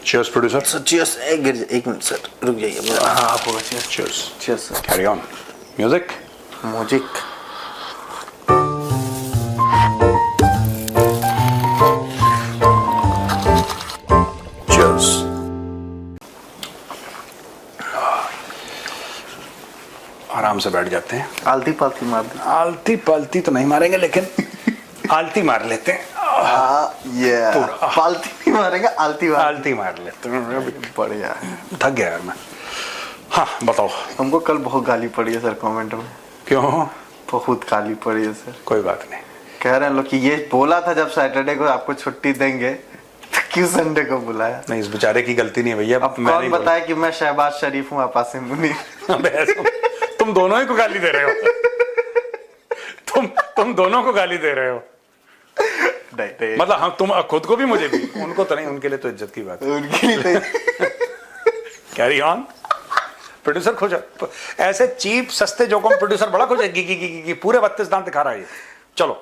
Cheers, producer. Sir cheers. एक minute sir, रुक जाइए। हाँ आप होगा cheers. Cheers. Cheers sir. Carry on. Music. Music. Cheers. आराम से बैठ जाते हैं। आलती पालती मार दी। आलती पालती तो नहीं मारेंगे, लेकिन आलती मार लेते हैं। ये पालती नहीं मारेंगे, आलती आलती मार लेते हैं। बढ़िया। थक गया यार मैं। हाँ बताओ। हमको कल बहुत गाली पड़ी है सर कमेंट में। क्यों? बहुत गाली पड़ी है सर। कोई बात नहीं। कह रहे हैं लोग कि ये बोला था जब सैटरडे को आपको छुट्टी देंगे तो क्यों संडे को बुलाया। नहीं, इस बेचारे की गलती नहीं भैया। अब कौन बताया कि मैं शहबाज शरीफ हूँ आप आसिम मुनीर। तुम दोनों ही को गाली दे रहे हो। तुम दोनों को गाली दे रहे हो। नहीं। मतलब हम तुम खुद को भी मुझे भी। उनको तो नहीं, उनके लिए तो इज्जत की बात है। उनके लिए कैरी ऑन। प्रोड्यूसर खुश है। ऐसे चीप सस्ते जोकों में प्रोड्यूसर बड़ा खुश है कि पूरे 32 दांत दिखा रहा है। चलो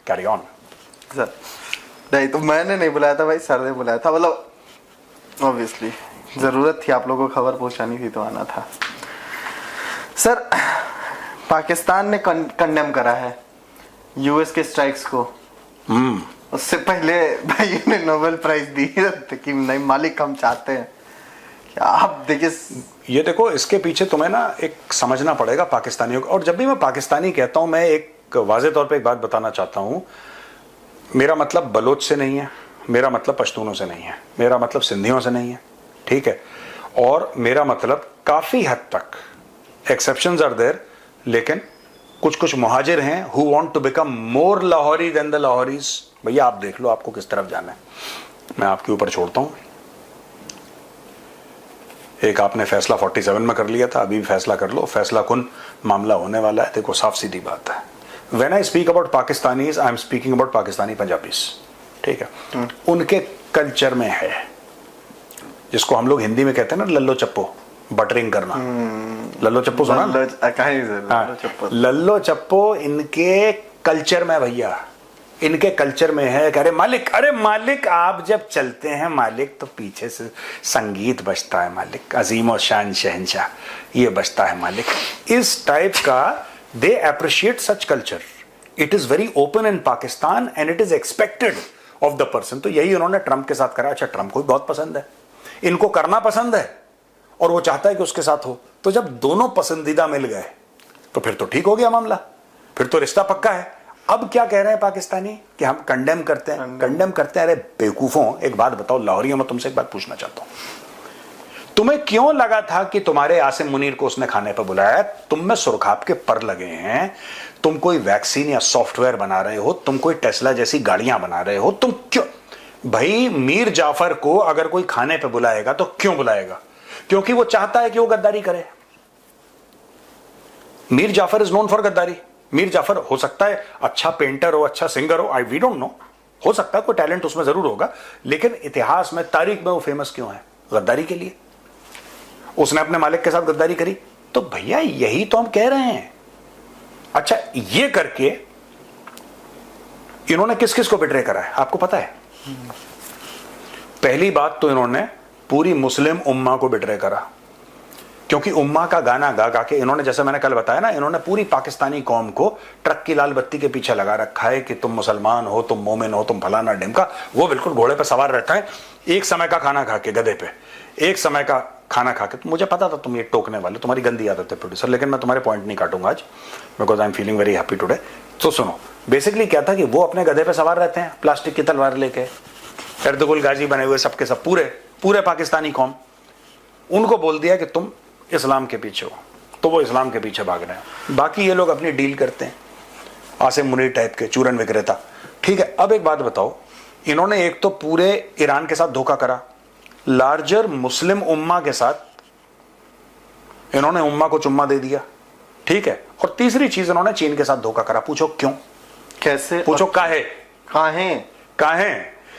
कैरी ऑन। सर नहीं, तो मैंने नहीं बुलाया था भाई, सर ने बुलाया था। मतलब ऑब्वियसली जरूरत थी, आप लोगों को खबर पहुंचानी थी तो आना था। सर पाकिस्तान ने कंडेम करा है यूएस के स्ट्राइक्स को। उससे पहले भाई ने नोबेल प्राइज दी कि नहीं मालिक हम चाहते हैं। क्या आप देखिए, ये देखो, इसके पीछे तुम्हें ना एक समझना पड़ेगा पाकिस्तानियों को। और जब भी मैं पाकिस्तानी कहता हूं, मैं एक वाजे तौर पे एक बात बताना चाहता हूं। मेरा मतलब बलोच से नहीं है, मेरा मतलब पश्तूनों से नहीं है, मेरा मतलब सिंधियों से नहीं है, ठीक है। और मेरा मतलब काफी हद तक एक्सेप्शंस आर देयर, लेकिन कुछ कुछ मुहाजिर हैं who want to become more Lahori than the Lahoris. भैया आप देख लो आपको किस तरफ जाना है, मैं आपके ऊपर छोड़ता हूं। एक आपने फैसला 47 में कर लिया था, अभी भी फैसला कर लो। फैसला कुन मामला होने वाला है। देखो साफ सीधी बात है, when I speak about Pakistanis I am speaking about Pakistani Punjabis, ठीक है। उनके कल्चर में है, जिसको हम लोग हिंदी में कहते हैं ना लल्लो चप्पो, बटरिंग करना। लल्लो चप्पो सुना? लल्लो चप्पो इनके कल्चर में भैया, इनके कल्चर में है। अरे मालिक आप जब चलते हैं मालिक, तो पीछे से संगीत बजता है मालिक, अजीम और शान शहंशाह, ये बजता है मालिक। इस टाइप का they appreciate such culture. It is very open in Pakistan and it is expected of the person. तो यही उन्होंने ट्रंप के साथ करा। अच्छा, ट्रंप को भी बहुत पसंद है, इनको करना पसंद है और वो चाहता है कि उसके साथ हो। तो जब दोनों पसंदीदा मिल गए तो फिर तो ठीक हो गया मामला, फिर तो रिश्ता पक्का है। अब क्या कह रहे हैं पाकिस्तानी कि हम कंडेम करते हैं। अरे बेवकूफों, एक बात बताओ लाहौरियों, मैं तुमसे एक बात पूछना चाहता हूं, तुम्हें क्यों लगा था कि तुम्हारे आसिम मुनीर को उसने खाने पर बुलाया? तुम में सुरखाब के पर लगे हैं, तुम कोई वैक्सीन या सॉफ्टवेयर बना रहे हो, तुम कोई टेस्ला जैसी गाड़ियां बना रहे हो, तुम क्यों भाई मीर जाफर को अगर कोई खाने पर बुलाएगा तो क्यों बुलाएगा? क्योंकि वो चाहता है कि वो गद्दारी करे। Mir Jafar is known for गद्दारी। मीर जाफर हो सकता है अच्छा पेंटर हो, अच्छा सिंगर हो, वी डोंट नो, हो सकता है कोई टैलेंट उसमें जरूर होगा, लेकिन इतिहास में, तारीख में वो फेमस क्यों है? गद्दारी के लिए। उसने अपने मालिक के साथ गद्दारी करी। तो भैया यही तो हम कह रहे हैं। अच्छा, ये करके इन्होंने किस किस को बिट्रे करा है आपको पता है? पहली बात तो इन्होंने पूरी मुस्लिम उम्मा को बिट्रे करा, क्योंकि उम्मा का गाना गा गा के इन्होंने, जैसे मैंने कल बताया ना, इन्होंने पूरी पाकिस्तानी कौम को ट्रक की लाल बत्ती के पीछे लगा रखा है कि तुम मुसलमान हो, तुम मोमिन हो, तुम फलाना ढिमका। वो बिल्कुल घोड़े पे सवार रहता है, एक समय का खाना खा के, गधे पे एक समय का खाना खा के। तो मुझे पता था तुम ये टोकने वाले, तुम्हारी गंदी आदत है प्रोड्यूसर, लेकिन मैं तुम्हारे पॉइंट नहीं काटूंगा आज, because I am feeling very happy today. तो सुनो, बेसिकली क्या था कि वो अपने गधे पे सवार रहते हैं, प्लास्टिक की तलवार लेके, एर्दुगुल गाजी बने हुए सबके सब, पूरे पाकिस्तानी कौम। उनको बोल दिया कि तुम इस्लाम के पीछे हो, तो वो इस्लाम के पीछे भाग रहे हैं। बाकी ये लोग अपनी डील करते हैं, आसिम मुनीर टाइप के चूरन विक्रेता, ठीक है। अब एक बात बताओ, इन्होंने एक तो पूरे ईरान के साथ धोखा करा, लार्जर मुस्लिम उम्मा के साथ इन्होंने उम्मा को चुम्मा दे दिया, ठीक है। और तीसरी चीज, इन्होंने चीन के साथ धोखा करा। पूछो क्यों, कैसे, पूछो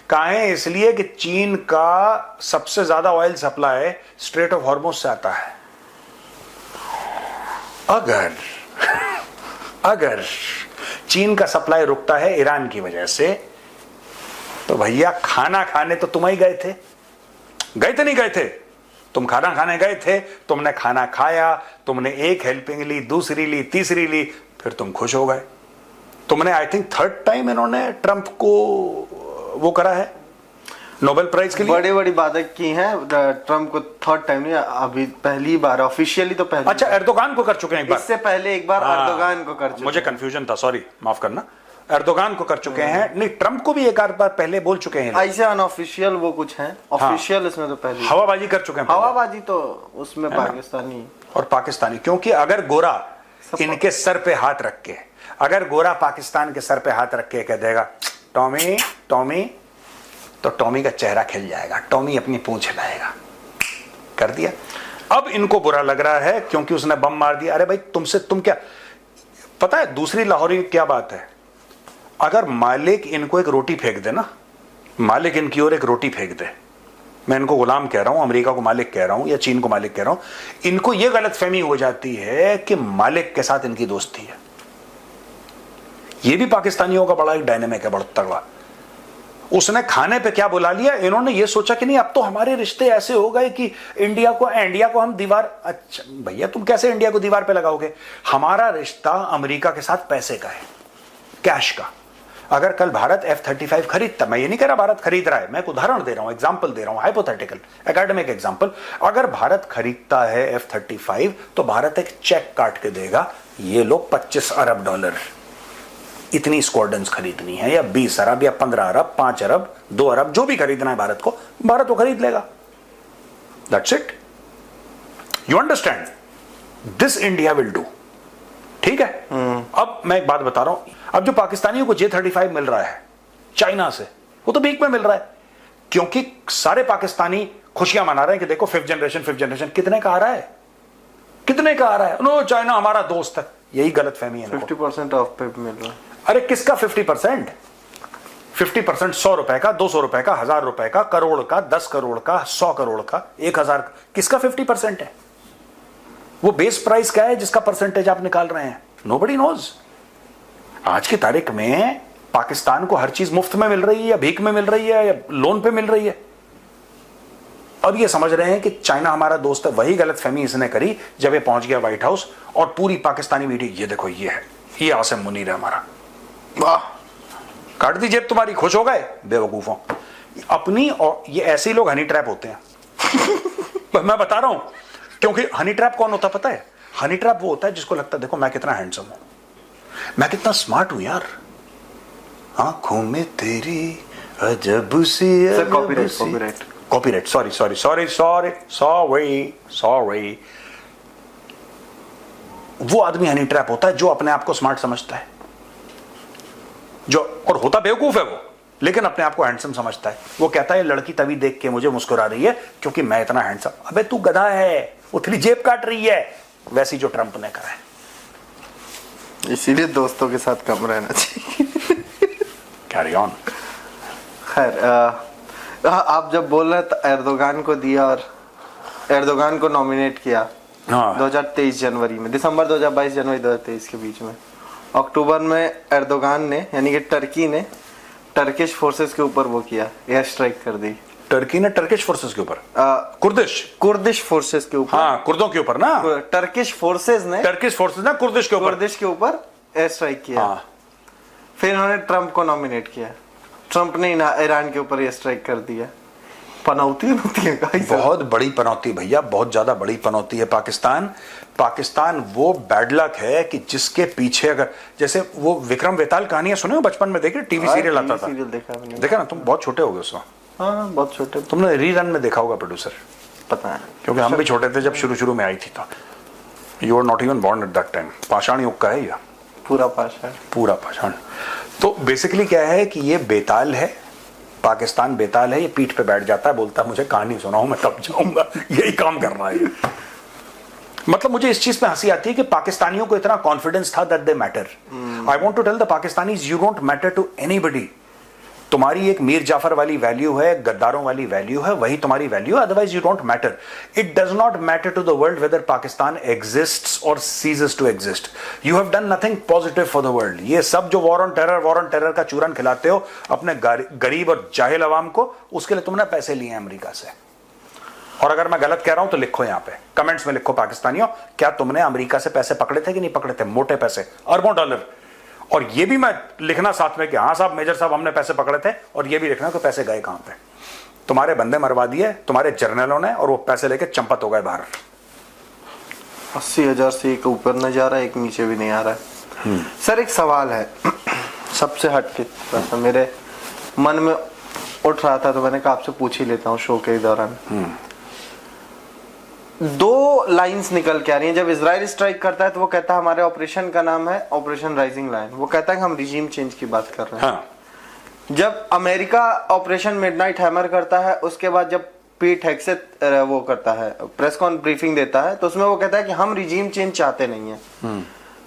काहे? इसलिए कि चीन का सबसे ज्यादा oil supply straight of Hormuz से आता है। अगर चीन का सप्लाई रुकता है ईरान की वजह से, तो भैया खाना खाने तो तुम ही गए थे, गए थे नहीं गए थे? तुम खाना खाने गए थे, तुमने खाना खाया, तुमने एक हेल्पिंग ली, दूसरी ली, तीसरी ली, फिर तुम खुश हो गए। तुमने आई थिंक थर्ड टाइम इन्होंने ट्रंप को वो करा है नोबेल प्राइज के लिए। बड़ी बड़ी बातें की हैं ट्रम्प को, थर्ड टाइम नहीं, अभी पहली बार ऑफिशियली तो पहली। अच्छा, एर्दोगान को कर चुके हैं एक बार। इससे पहले एक बार एर्दोगान को कर चुके। मुझे कंफ्यूजन था, सॉरी, माफ करना। एर्दोगान को कर चुके हैं, नहीं ट्रंप को भी एक आध बार पहले बोल चुके हैं। ऐसे अनऑफिशियल वो कुछ है, ऑफिशियल इसमें तो पहले हवाबाजी कर चुके हैं पहले। हवाबाजी तो उसमें पाकिस्तानी और पाकिस्तानी, क्योंकि अगर गोरा इनके सर पे हाथ रख के, अगर गोरा पाकिस्तान के सर पे हाथ रख के कह देगा टॉमी टॉमी, तो टॉमी का चेहरा खिल जाएगा, टॉमी अपनी पूंछ हिलाएगा। कर दिया। अब इनको बुरा लग रहा है क्योंकि उसने बम मार दिया। अरे भाई तुमसे तुम क्या पता है? दूसरी लाहौरी क्या बात है, अगर मालिक इनको एक रोटी फेंक दे ना, मालिक इनकी ओर एक रोटी फेंक दे, मैं इनको गुलाम कह रहा हूं, अमेरिका को मालिक कह रहा हूं या चीन को मालिक कह रहा हूं, इनको यह गलतफहमी हो जाती है कि मालिक के साथ इनकी दोस्ती है। यह भी पाकिस्तानियों का बड़ा एक डायनेमिक है, बड़ा तगड़ा। उसने खाने पे क्या बुला लिया, इन्होंने ये सोचा कि नहीं अब तो हमारे रिश्ते ऐसे हो गए कि इंडिया को हम दीवार। अच्छा भैया, तुम कैसे इंडिया को दीवार पे लगाओगे? हमारा रिश्ता अमेरिका के साथ पैसे का है, कैश का। अगर कल भारत F-35 खरीदता, मैं ये नहीं कह रहा भारत खरीद रहा है, मैं एक उदाहरण दे रहा हूं, एग्जांपल दे रहा हूं, हाइपोथेटिकल एकेडमिक एग्जांपल। अगर भारत खरीदता है F-35 तो भारत एक चेक काट के देगा, ये लो $25 अरब, इतनी स्क्वाड्रन्स खरीदनी है, या 20 अरब या 15 अरब, 5 अरब, 2 अरब, जो भी खरीदना है भारत को, भारत वो खरीद लेगा। That's it. You understand? This India will do. ठीक है। अब मैं एक बात बता रहा हूं, अब जो पाकिस्तानियों को J-35 मिल रहा है चाइना से, वो तो भीख में मिल रहा है, क्योंकि सारे पाकिस्तानी खुशियां मना रहे हैं कि देखो फिफ्थ जनरेशन। कितने का आ रहा है? कितने का आ रहा है? नो, चाइना हमारा दोस्त है। यही गलतफहमी है। 50% ऑफ पे मिल रहा है। अरे किसका 50%? 50% 100 रुपए का, 200 रुपए का, 1000 रुपए का, करोड़ का, 10 करोड़ का, 100 करोड़ का, 1000 का, किसका 50% है? वो बेस प्राइस क्या है जिसका परसेंटेज आप निकाल रहे हैं? Nobody knows. आज की तारीख में पाकिस्तान को हर चीज मुफ्त में मिल रही है, या भीख में मिल रही है, या लोन पे मिल रही है। अब ये समझ रहे हैं कि चाइना हमारा दोस्त है। वही गलतफहमी इसने करी जब ये पहुंच गया व्हाइट हाउस, और पूरी पाकिस्तानी मीडिया, ये देखो ये है, ये आसिम मुनीर है हमारा, वाह, काट दी जेब तुम्हारी, खुश हो गए बेवकूफों अपनी। और ये ऐसे ही लोग हनी ट्रैप होते हैं। मैं बता रहा हूं, क्योंकि हनी ट्रैप कौन होता पता है? हनी ट्रैप वो होता है जिसको लगता है देखो मैं कितना हैंडसम हूं, मैं कितना स्मार्ट हूं यार, आंखों में तेरी अजब सी। Copyright, sorry. वो आदमी हनी ट्रैप होता है जो अपने आप को स्मार्ट समझता है, जो और होता बेवकूफ है वो, लेकिन अपने आप को हैंडसम समझता है। वो कहता है लड़की तभी देख के मुझे मुस्कुरा रही है क्योंकि मैं इतना हैंडसम। अबे तू गधा है, वो तेरी जेब काट रही है, वैसी जो ट्रंप ने करा है। इसीलिए दोस्तों के साथ कम रहना चाहिए। Carry on. खैर, आप जब बोल रहे तो एर्दोगान को दिया और एर्दोगान को नॉमिनेट किया 2023 जनवरी में, दिसंबर 2022 जनवरी 2023 के बीच में। अक्टूबर में एर्दोगान ने, यानी कि टर्की ने टर्किश फोर्सेस के ऊपर वो किया, एयर स्ट्राइक कर दी। टर्की ने टर्किश फोर्सेस के ऊपर, कुर्दिश फोर्सेस के ऊपर, हाँ कुर्दों के ऊपर ना, टर्किश फोर्सेस ने कुर्दिश के ऊपर एयर स्ट्राइक किया। फिर इन्होंने ट्रंप को नॉमिनेट किया, ट्रंप ने ईरान के ऊपर एयर स्ट्राइक कर दिया। पनौती है बहुत बड़ी पनौती भैया, बहुत ज्यादा बड़ी पनौती है। पाकिस्तान वो बैड लक है कि जिसके पीछे, अगर जैसे वो विक्रम वेताल कहानियां सुने हो बचपन में, देखे टीवी सीरियल आता था, देखा ना? तुम बहुत छोटे हो गए उस वक्त। हाँ, बहुत छोटे। तुमने रीरन में देखा होगा प्रोड्यूसर, पता है, क्योंकि हम भी छोटे थे जब शुरू में आई थी। तो you are not even born at that time. पाषाण युग का है ये, पूरा पाषाण। तो बेसिकली क्या है कि ये बेताल है, पाकिस्तान बेताल है, ये पीठ पे बैठ जाता है, बोलता है मुझे कहानी सुनाओ मैं तब जाऊंगा। यही काम कर रहा है। मतलब मुझे इस चीज पे हंसी आती है कि पाकिस्तानियों को इतना कॉन्फिडेंस था that they matter. I want to tell the Pakistanis you don't matter to anybody. तुम्हारी एक मीर जाफर वाली वैल्यू है, गद्दारों वाली वैल्यू है, वही तुम्हारी वैल्यू है, otherwise you don't matter. It does not matter to the world whether Pakistan exists और ceases to exist. You have done nothing positive for the world. ये सब जो वॉर ऑन टेरर का चूरन खिलाते हो अपने गरीब और जाहिल अवाम को, उसके लिए तुमने पैसे लिए अमेरिका से। और अगर मैं गलत कह रहा हूं तो लिखो यहां पे कमेंट्स में, लिखो पाकिस्तानियों, क्या तुमने अमेरिका से पैसे पकड़े थे कि नहीं पकड़े थे? मोटे पैसे, अरबों डॉलर। और ये भी मैं लिखना साथ में कि हाँ साहब, मेजर साहब, हमने पैसे पकड़े थे, और ये भी लिखना कि पैसे गए कहां पे। तुम्हारे बंदे मरवा दिए तुम्हारे जर्नलों ने, और वो पैसे लेके चंपत हो गए बाहर। 80,000 से एक ऊपर नहीं जा रहा है, एक नीचे भी नहीं आ रहा है। सर एक सवाल है सबसे हटके, थोड़ा सा मेरे मन में उठ रहा था, तो मैंने कहा आपसे पूछ ही लेता हूँ शो के दौरान। 2 लाइंस निकल के आ रही हैं। जब इजराइल स्ट्राइक करता है तो वो कहता है हमारे ऑपरेशन का नाम है ऑपरेशन राइजिंग लायन, वो कहता है कि हम रिजीम चेंज की बात कर रहे हैं। हाँ। जब अमेरिका ऑपरेशन मिडनाइट हैमर करता है, उसके बाद जब पीट हेगसेथ वो करता है प्रेस कॉन ब्रीफिंग देता है, तो उसमें वो कहता है कि हम रिजीम चेंज चाहते नहीं है।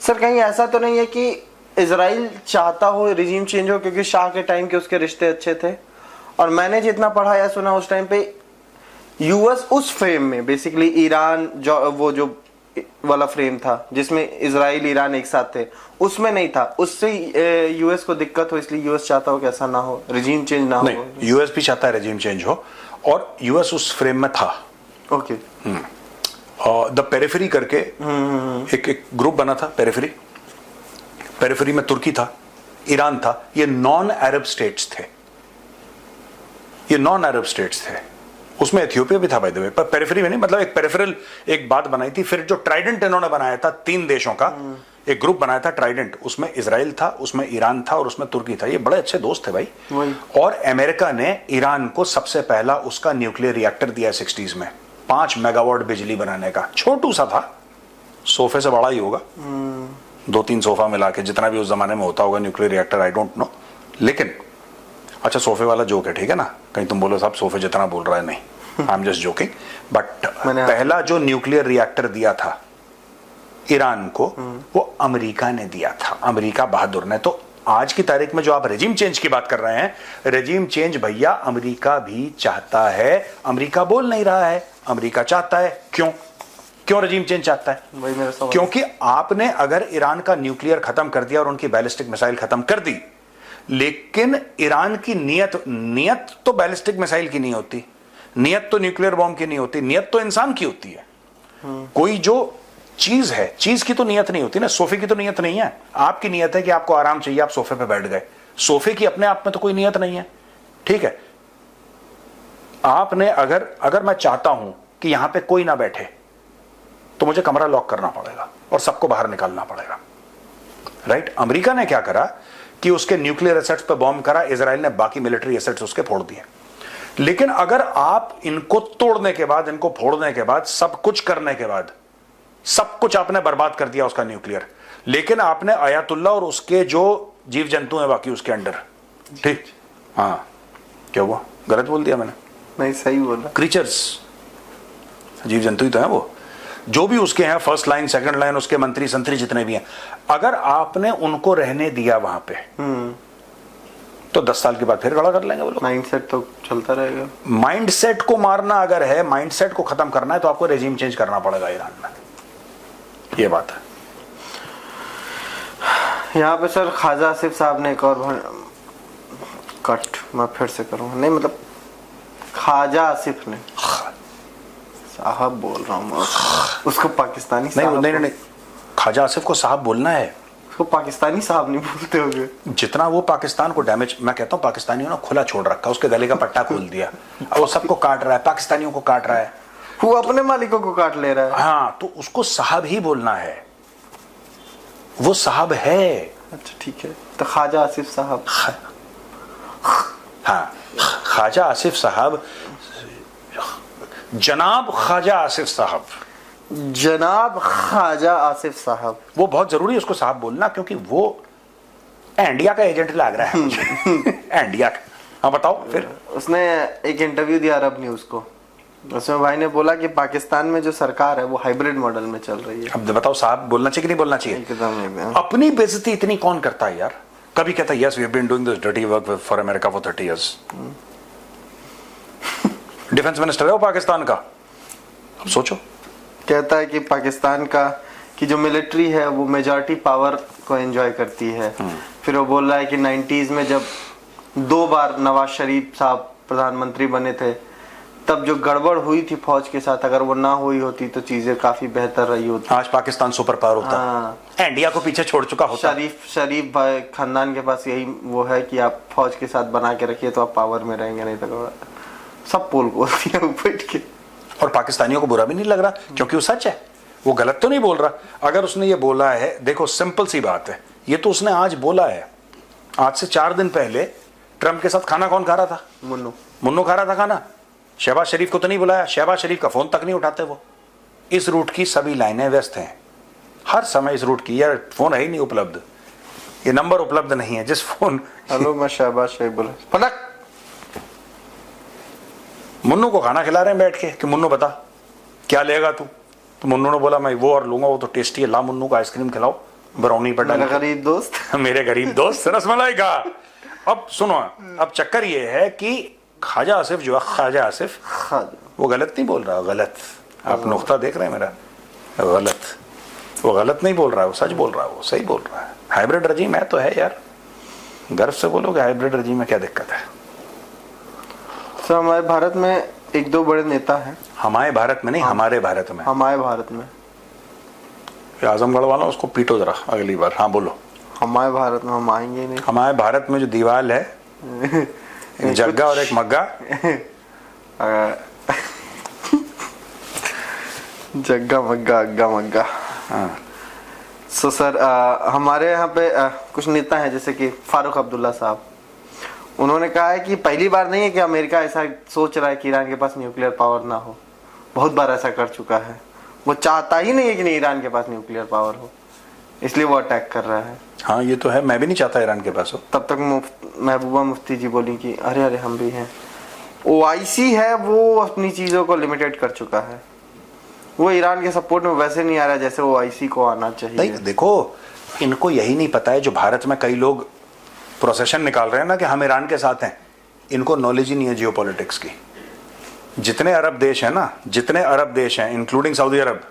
सर कहीं ऐसा तो नहीं है कि इजराइल चाहता हो रिजीम चेंज हो, क्योंकि शाह के टाइम के उसके रिश्ते अच्छे थे, और मैंने जितना पढ़ा या सुना उस टाइम पे यूएस उस फ्रेम में बेसिकली ईरान जो वाला फ्रेम था जिसमें इजराइल ईरान एक साथ थे, उसमें नहीं था। उससे यूएस को दिक्कत हो, इसलिए यूएस चाहता हो कि ऐसा ना हो, रिजीम चेंज ना हो। यूएस भी चाहता है रिजीम चेंज हो, और यूएस उस फ्रेम में था। ओके। द पेरिफेरी करके एक ग्रुप बना था, पेरिफेरी में तुर्की था, ईरान था, ये नॉन अरब स्टेट्स थे, उसमें इथियोपिया भी था बाय द वे, पर पेरिफेरी में नहीं, मतलब एक पेरिफेरल एक बात बनाई थी। फिर जो ट्राइडेंट इन्होंने बनाया था 3 देशों का एक ग्रुप बनाया था ट्राइडेंट, उसमें इजराइल था, उसमें ईरान था, और उसमें तुर्की था। ये बड़े अच्छे दोस्त थे भाई। और अमेरिका ने ईरान को सबसे पहला उसका न्यूक्लियर रिएक्टर दिया 60s में, 5 मेगावाट बिजली बनाने का। छोटू सा था, सोफे से बड़ा ही होगा, 2-3 सोफा मिला के, जितना भी उस जमाने में होता होगा nuclear reactor, I don't know. लेकिन अच्छा, सोफे वाला जोक है, ठीक है ना, कहीं तुम बोलो साहब सोफे जितना बोल रहा है, नहीं, I am just joking. But पहला जो न्यूक्लियर रिएक्टर दिया था ईरान को, वो अमेरिका ने दिया था, अमेरिका बहादुर ने। तो आज की तारीख में जो आप रेजिम चेंज की बात कर रहे हैं, रेजिम चेंज भैया अमेरिका भी चाहता है। अमेरिका बोल नहीं रहा है, अमेरिका चाहता है। क्यों रेजिम चेंज चाहता है? वही मेरा सवाल। क्योंकि आपने अगर ईरान का न्यूक्लियर खत्म कर दिया और उनकी बैलिस्टिक मिसाइल खत्म कर दी, लेकिन ईरान की नियत तो बैलिस्टिक मिसाइल की नहीं होती, नियत तो न्यूक्लियर बॉम्ब की नहीं होती, नियत तो इंसान की होती है। कोई जो चीज है, चीज की तो नियत नहीं होती ना। सोफे की तो नियत नहीं है। आपकी नियत है कि आपको आराम चाहिए, आप सोफे पे बैठ गए। सोफे की अपने आप में तो कोई नियत नहीं है, ठीक है। आपने अगर मैं चाहता हूं कि यहां पे कोई ना बैठे, तो मुझे कमरा लॉक करना पड़ेगा और सबको बाहर निकालना पड़ेगा, राइट। अमेरिका ने क्या करा कि उसके न्यूक्लियर एसेट्स पे बॉम्ब करा, इजराइल ने बाकी मिलिट्री एसेट्स उसके फोड़ दिए। लेकिन अगर आप इनको तोड़ने के बाद, इनको फोड़ने के बाद, सब कुछ करने के बाद, सब कुछ आपने बर्बाद कर दिया उसका न्यूक्लियर, लेकिन आपने अयातुल्ला और उसके जो जीव जंतु हैं बाकी उसके अंडर, ठीक, हाँ, क्या हुआ? गलत बोल दिया मैंने? नहीं, सही बोला। क्रीचर्स, जीव जंतु ही तो हैं वो, जो भी उसके हैं, फर्स्ट लाइन, सेकंड लाइन, उसके मंत्री संतरी जितने भी हैं, अगर आपने उनको रहने दिया वहां पे, तो 10 साल के बाद फिर खड़ा कर लेंगे वो लोग। माइंडसेट तो चलता रहेगा। माइंडसेट को मारना अगर है, माइंडसेट को खत्म करना है, तो आपको रेजिम चेंज करना पड़ेगा ईरान में, ये बात है। यहाँ पे सर ख्वाजा आसिफ साहब ने एक और कट मैं फिर से करूँगा, नहीं मतलब ख्वाजा आसिफ ने, साहब बोल रहा हूँ उसको पाकिस्तानी साहब नहीं, ख्वाजा आसिफ को साहब बोलना है, उसको पाकिस्तानी साहब नहीं बोलते होंगे। जितना वो पाकिस्तान को डैमेज, मैं कहता हूँ पाकिस्तानियों ने खुला छोड़ रखा, उसके गले का पट्टा खोल दिया, अब वो सबको काट रहा है, पाकिस्तानियों को काट रहा है, वो अपने मालिकों को काट ले रहा है। हाँ, तो उसको साहब ही बोलना है, वो साहब है। अच्छा ठीक है, तो ख्वाजा आसिफ साहब, हाँ, ख्वाजा आसिफ साहब, जनाब ख्वाजा आसिफ साहब, जनाब ख्वाजा आसिफ साहब, वो बहुत जरूरी है उसको साहब बोलना, क्योंकि वो इंडिया का एजेंट लग रहा है मुझे। इंडिया का। हाँ बताओ फिर। उसने एक इंटरव्यू दिया अरब न्यूज को, उसमें भाई ने बोला कि पाकिस्तान में जो सरकार है वो हाइब्रिड मॉडल में चल रही है। अब बताओ साहब बोलना चाहिए कि नहीं बोलना चाहिए? एकदम। अपनी बेइज्जती इतनी कौन करता है यार? कभी कहता है yes we have been doing this dirty work for America for 30 years. Defence minister है वो पाकिस्तान का, अब सोचो। कहता है कि पाकिस्तान का की जो मिलिट्री है वो मेजॉरिटी पावर को एंजॉय करती है। फिर वो बोल रहा है कि 90s में जब 2 बार नवाज शरीफ साहब प्रधानमंत्री बने थे, तब जो गड़बड़ हुई थी फौज के साथ, अगर वो ना हुई होती तो चीजें काफी बेहतर रही होती। आज पाकिस्तान सुपर पावर होता, हाँ। इंडिया को पीछे छोड़ चुका होता। शरीफ भाई खानदान के पास यही वो है कि आप फौज के साथ बना के रखिए तो आप पावर में रहेंगे, नहीं तो सब पोल बोलती है बैठ के। और पाकिस्तानियों को बुरा भी नहीं लग रहा, क्योंकि वो सच है, वो गलत तो नहीं बोल रहा। अगर उसने ये बोला है, देखो सिंपल सी बात है, ये तो उसने आज बोला है। आज से 4 दिन पहले ट्रंप के साथ खाना कौन खा रहा था? मुन्नू खा रहा था खाना। शहबाज शरीफ को तो नहीं बुलाया, शहबाज शरीफ का फोन तक नहीं उठाते वो। इस रूट की सभी लाइनें व्यस्त हैं हर समय। इस रूट की यार फोन है ही नहीं उपलब्ध, ये नंबर उपलब्ध नहीं है जिस फोन। हेलो, मैं शहबाज शरीफ बोला। फटक मुन्नू को खाना खिला रहे हैं बैठ के कि मुन्नू बता क्या लेगा तू? तो मुन्नू ने बोला मैं वो और लूंगा, वो तो टेस्टी है, ला मुन्नू को आइसक्रीम खिलाओ ब्राउनी पर डाल। मेरा गरीब दोस्त मेरे गरीब दोस्त रसमलाई का। अब सुनो, अब चक्कर ये है कि ख्वाजा आसिफ जो है, ख्वाजा आसिफ वो गलत नहीं बोल रहा। गलत, आप नुक्ता देख रहे हैं मेरा? गलत, वो गलत नहीं बोल रहा है, वो सच बोल रहा है, वो सही बोल रहा है। हाइब्रिड रजीम है तो है यार, गर्व से बोलोगे हाइब्रिड रजीम में क्या दिक्कत है? सर हमारे भारत में 1-2 बड़े नेता हैं। हमारे भारत में नहीं, हमारे भारत में। हमारे भारत में आजमगढ़ वाला उसको पीटो जरा अगली बार। हाँ बोलो। हमारे भारत में हम आएंगे ही नहीं। हमारे भारत में जो दीवाल है, एक जग्गा और एक मग्गा। जग्गा मग्गा अग्गा मग्गा। हाँ। सो सर हमारे यहाँ पे कुछ नेता हैं जैसे कि फारूक अब्दुल्ला साहब। उन्होंने कहा है कि पहली बार नहीं है कि अमेरिका ऐसा सोच रहा है कि ईरान के पास न्यूक्लियर पावर ना हो, बहुत बार ऐसा कर चुका है। वो चाहता ही नहीं है कि नहीं ईरान के पास न्यूक्लियर पावर हो, इसलिए वो अटैक कर रहा है। हाँ ये तो है, मैं भी नहीं चाहता ईरान के पास हो। तब तक महबूबा मुफ्ती जी बोली कि अरे अरे हम भी हैं। ओआईसी है वो अपनी चीजों को लिमिटेड कर चुका है, वो ईरान के सपोर्ट में वैसे नहीं आ रहा जैसे ओआईसी को आना चाहिए। नहीं देखो, इनको यही नहीं पता है, जो भारत में कई लोग प्रोसेशन निकाल रहे हैं ना कि हम ईरान के साथ हैं, इनको नॉलेज ही नहीं है जियोपॉलिटिक्स की। जितने अरब देश हैं ना, जितने अरब देश हैं, including Saudi Arab,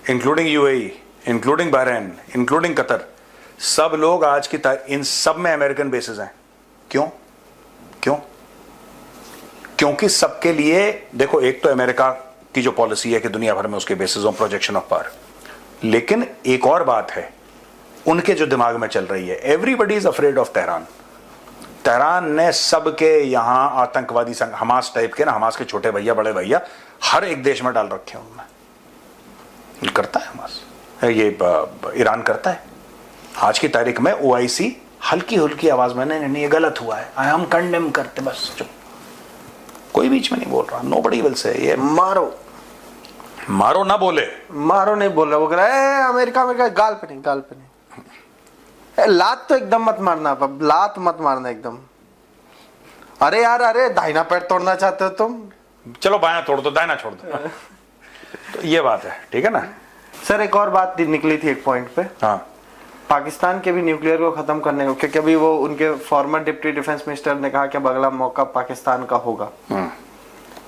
including UAE, including Bahrain, including Qatar, सब लोग आज की इन सब में अमेरिकन बेसेस हैं। क्यों? क्यों? क्योंकि सबके लिए देखो, एक तो अमेरिका की जो पॉलिसी है कि दुनिया भर में उसके basis on projection of power, लेकिन एक और बात है उनके जो दिमाग में चल रही है, everybody is afraid of Tehran. Tehran ने सबके यहां आतंकवादी संघ, हमास टाइप के ना, हमास के छोटे भैया बड़े भैया हर एक देश में डाल रखे हैं उन्होंने। करता है हमास, ये ईरान करता है। आज की तारीख में ओआईसी हल्की हल्की आवाज में नहीं ये गलत हुआ है, हम कंडेम करते, बस चुप, कोई बीच में नहीं बोल रहा। नोबडी विल से ये मारो मारो ना बोले, मारो नहीं बोल रहा, वो कह रहा है अमेरिका में गाल पे नहीं, गाल पे नहीं। लात तो एकदम मत मारना, लात मत मारना एकदम। अरे यार, अरे दाहिना पैर तोड़ना चाहते हो तुम, चलो बायां तोड़ दो, दाहिना छोड़ दो। तो ये बात है, ठीक है ना सर। एक और बात निकली थी एक पॉइंट पे, हाँ, पाकिस्तान के भी न्यूक्लियर को खत्म करने को, क्योंकि अभी वो उनके फॉर्मर डिप्टी डिफेंस मिनिस्टर ने कहा कि अब अगला मौका पाकिस्तान का होगा।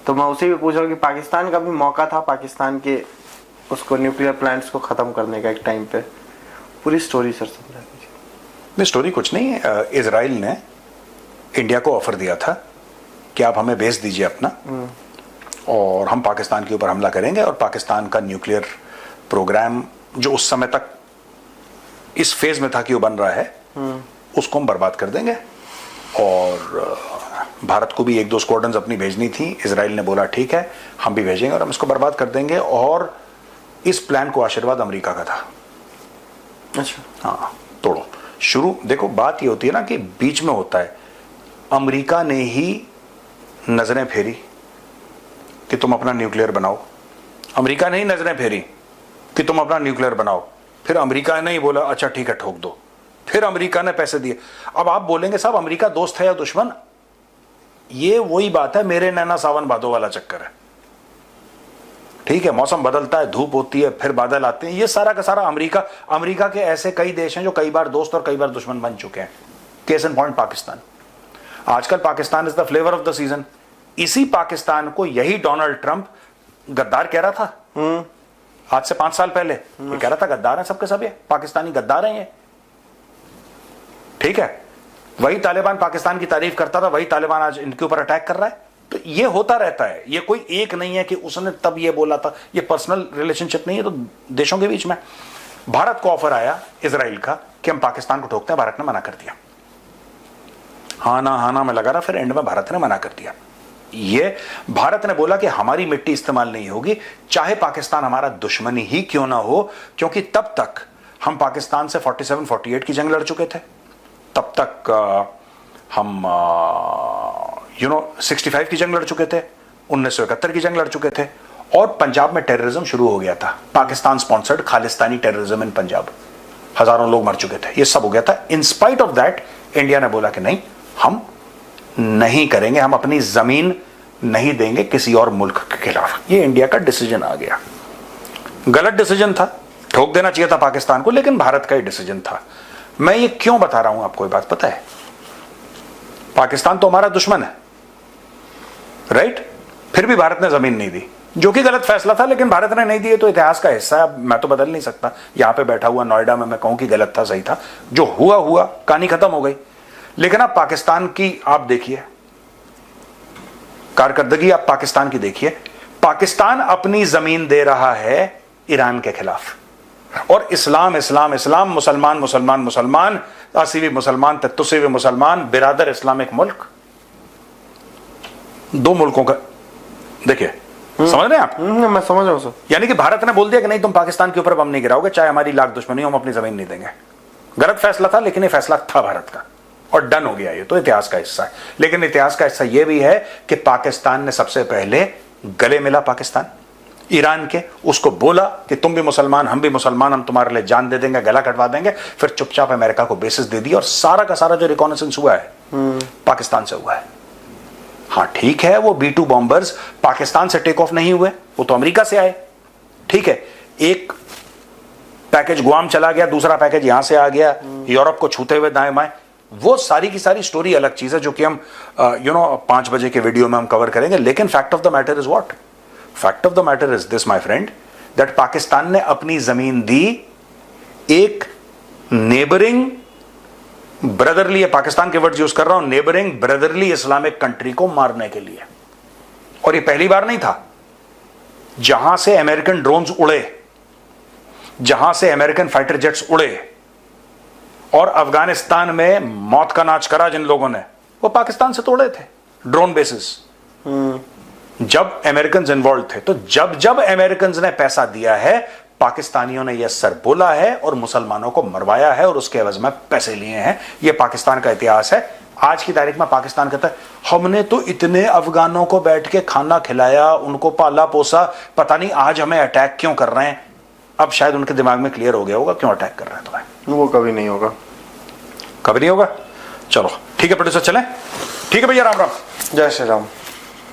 तो मैं उसे भी पूछ रहा हूँ कि पाकिस्तान का भी मौका था, पाकिस्तान के उसको न्यूक्लियर प्लांट्स को खत्म करने का एक टाइम पे। पूरी स्टोरी सर समझा दीजिए। नहीं स्टोरी कुछ नहीं है। इजराइल ने इंडिया को ऑफर दिया था कि आप हमें बेस दीजिए अपना, और हम पाकिस्तान के ऊपर हमला करेंगे, और पाकिस्तान का न्यूक्लियर प्रोग्राम जो उस समय तक इस फेज में था कि वो बन रहा है, उसको हम बर्बाद कर देंगे। और भारत को भी 1-2 स्क्वाड्रन्स अपनी भेजनी थी। इजराइल ने बोला ठीक है हम भी भेजेंगे और हम इसको बर्बाद कर देंगे। और इस प्लान को आशीर्वाद अमेरिका का था। अच्छा, हाँ, तोड़ो शुरू। देखो बात ये होती है ना कि बीच में होता है, अमेरिका ने ही नजरें फेरी कि तुम अपना न्यूक्लियर बनाओ, अमेरिका ने ही नजरें फेरी कि तुम अपना न्यूक्लियर बनाओ, फिर अमेरिका ने ही बोला अच्छा ठीक है ठोक दो, फिर अमेरिका ने पैसे दिए। अब आप बोलेंगे साहब अमेरिका दोस्त है या दुश्मन? ये वही बात है, मेरे नैना सावन भादो वाला चक्कर है। ठीक है, मौसम बदलता है, धूप होती है, फिर बादल आते हैं, ये सारा का सारा अमेरिका के ऐसे कई देश हैं जो कई बार दोस्त और कई बार दुश्मन बन चुके हैं। Case in point Pakistan. आजकल Pakistan is the flavour of the season. इसी पाकिस्तान को यही डोनाल्ड ट्रंप गद्दार कह रहा था आज से 5 साल पहले। ये कह रहा था गद्दार हैं सबके सब, ये पाकिस्तानी गद्दार हैं ये। ठीक है, वही तालिबान पाकिस्तान की तारीफ करता था, वही तालिबान आज इनके ऊपर अटैक कर रहा है। तो ये होता रहता है, ये कोई एक नहीं है कि उसने तब ये बोला था, ये पर्सनल रिलेशनशिप नहीं है तो देशों के बीच में। भारत को ऑफर आया इजराइल का कि हम पाकिस्तान को ठोकते हैं, भारत ने मना कर दिया। हाँ ना में लगा रहा, फिर एंड में भारत ने मना कर दिया। ये भारत ने बोला कि हमारी मिट्टी इस्तेमाल नहीं होगी, चाहे पाकिस्तान हमारा दुश्मन ही क्यों ना हो, क्योंकि तब तक हम पाकिस्तान से 47-48 की जंग लड़ चुके थे, तब तक हम 65 की जंग लड़ चुके थे, 1971 की जंग लड़ चुके थे, और पंजाब में टेररिज्म शुरू हो गया था, Pakistan sponsored Khalistani terrorism in Punjab, हजारों लोग मर चुके थे, ये सब हो गया था। In spite of that India ने बोला कि नहीं, हम नहीं करेंगे, हम अपनी जमीन नहीं देंगे किसी और मुल्क के खिलाफ। ये इंडिया का डिसीजन आ गया। गलत डिसीजन था, ठोक देना चाहिए था पाकिस्तान को, लेकिन भारत का ही डिसीजन था। मैं ये क्यों बता रहा हूं आपको, ये बात पता है, पाकिस्तान तो हमारा दुश्मन है, राइट? फिर भी भारत ने जमीन नहीं दी, जो कि गलत फैसला था, लेकिन भारत ने नहीं दी, तो इतिहास का हिस्सा है, मैं तो बदल नहीं सकता। यहां पे बैठा हुआ नोएडा में मैं कहूं कि गलत था, सही था, जो हुआ कहानी खत्म हो गई। लेकिन आप पाकिस्तान की आप देखिए कारकर्दगी, आप पाकिस्तान की देखिए। पाकिस्तान अपनी जमीन दे रहा है ईरान के खिलाफ, और इस्लाम इस्लाम इस्लाम, मुसलमान मुसलमान मुसलमान, 80 मुसलमान, 83 मुसलमान, बिरादर इस्लामिक मुल्क, दो मुल्कों का देखिए, समझ रहे हैं आप? मैं समझ रहा हूं सर। यानी कि भारत ने बोल दिया कि नहीं, तुम पाकिस्तान के ऊपर बम नहीं गिराओगे, चाहे हमारी लाख दुश्मनी हो, हम अपनी जमीन नहीं देंगे। गलत फैसला था, लेकिन ये फैसला था भारत का, और डन हो गया। ये तो इतिहास का हिस्सा है। लेकिन इतिहास का हिस्सा यह भी है कि पाकिस्तान ने सबसे पहले गले मिला, पाकिस्तान ईरान के, उसको बोला कि तुम भी मुसलमान, हम भी मुसलमान, हम तुम्हारे लिए जान दे देंगे, गला कटवा देंगे। फिर चुपचाप अमेरिका को बेसिस दे दी, और सारा का सारा जो रिकॉनेसेंस हुआ है पाकिस्तान से हुआ है। हाँ ठीक है, वो B-2 बॉम्बर्स पाकिस्तान से टेक ऑफ नहीं हुए, वो तो अमेरिका से आए। ठीक है, एक पैकेज गुआम चला गया, दूसरा पैकेज यहां से आ गया, यूरोप को छूते हुए दाएं बाएं। वो सारी की सारी स्टोरी अलग चीज है, जो कि हम 5 बजे के वीडियो में हम कवर करेंगे। लेकिन fact of the matter is what? Fact of the matter is this my friend, that Pakistan ने अपनी जमीन दी एक नेबरिंग ब्रदरली, पाकिस्तान के वर्ड यूज कर रहा हूं, नेबरिंग ब्रदरली इस्लामिक कंट्री को मारने के लिए। और ये पहली बार नहीं था। जहां से अमेरिकन ड्रोन्स उड़े, जहां से अमेरिकन फाइटर जेट्स उड़े और अफगानिस्तान में मौत का नाच करा जिन लोगों ने, वो पाकिस्तान से तोड़े थे ड्रोन बेसिस। जब अमेरिकन इन्वॉल्व थे, तो जब अमेरिकन ने पैसा दिया है, पाकिस्तानियों ने यह सर बोला है और मुसलमानों को मरवाया है, और उसके एवज में पैसे लिए हैं। यह पाकिस्तान का इतिहास है। आज की तारीख में पाकिस्तान कहता है, हमने तो इतने अफगानों को बैठ के खाना खिलाया, उनको पाला पोसा, पता नहीं आज हमें अटैक क्यों कर रहे हैं। अब शायद उनके दिमाग में क्लियर हो गया होगा क्यों अटैक कर रहे हैं तुम्हें। वो कभी नहीं होगा, कभी नहीं होगा। चलो ठीक है प्रोड्यूसर, चलें? ठीक है भैया, राम राम। जय श्री राम।